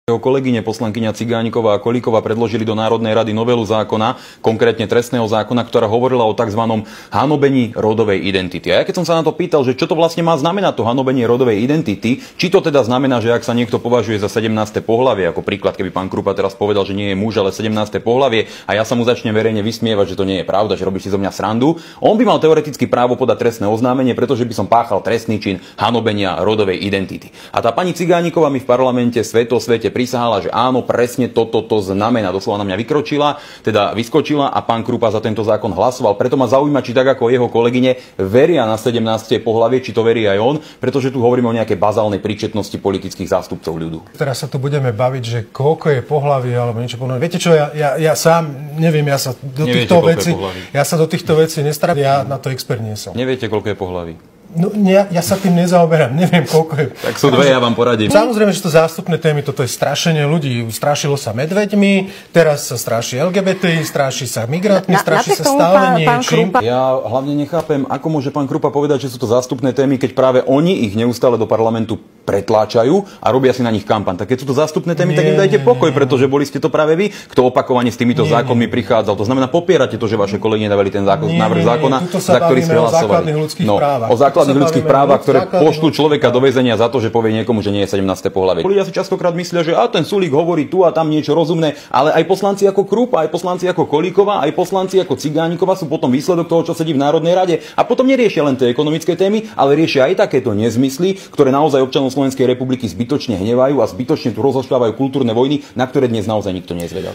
Jeho kolegyne poslankyňa Cigániková a Kolíková predložili do Národnej rady novelu zákona, konkrétne trestného zákona, ktorá hovorila o tzv. Hanobení rodovej identity. A ja keď som sa na to pýtal, že čo to vlastne má znamenať to hanobenie rodovej identity, či to teda znamená, že ak sa niekto považuje za 17. pohlavie, ako príklad, keby pán Krupa teraz povedal, že nie je muž, ale 17. pohlavie, a ja sa mu začnem verejne vysmievať, že to nie je pravda, že robíš si zo mňa srandu, on by mal teoreticky právo podať trestné oznámenie, pretože by som páchal trestný čin hanobenia rodovej identity. A tá pani Cigániková mi v parlamente svete prisahala, že áno, presne toto to znamená. Doslova na mňa vyskočila a pán Krupa za tento zákon hlasoval. Preto ma zaujíma, či tak ako jeho kolegyne veria na 17. pohlavie, či to verí aj on, pretože tu hovoríme o nejakej bazálnej príčetnosti politických zástupcov ľudu. Teraz sa tu budeme baviť, že koľko je pohlavie alebo niečo podobné. Viete čo, ja sám neviem, ja sa do týchto vecí nestarám, ja na to expert nie som. Neviete, koľko je pohlaví? No, ja sa tým nezaoberám, neviem, koľko je. Tak sú dve, ja vám poradím. Samozrejme, že to zástupné témy, toto je strašenie ľudí. Strašilo sa medveďmi, teraz sa straší LGBT, straší sa migrantmi, straší sa stále niečím. Ja hlavne nechápem, ako môže pán Krupa povedať, že sú to zástupné témy, keď práve oni ich neustále do parlamentu pretláčajú a robia si na nich kampaň. Tak keď sú to zástupné témy, tak im dajte pokoj, pretože boli ste to práve vy, kto opakovane s týmito zákonmi prichádzal. To znamená, popierate to, že vaše kolegyne dávali ten návrh zákona, za ktorý ste hlasovali. O základných ľudských právach, ktoré pošlú človeka do väzenia za to, že povie niekomu, že nie je 17. pohlavie. Ľudia si častokrát myslia, že ten Sulík hovorí tu a tam niečo rozumné, ale aj poslanci ako Krupa, aj poslanci ako Kolíková, aj poslanci ako Cigániková sú potom výsledok toho, čo sedí v Národnej rade. A potom neriešia len tie ekonomické témy, ale riešia aj takéto nezmysly, ktoré naozaj občanov Slovenskej republiky zbytočne hnevajú a zbytočne tu rozošľávajú kultúrne vojny, na ktoré dnes naozaj nikto nezvedal.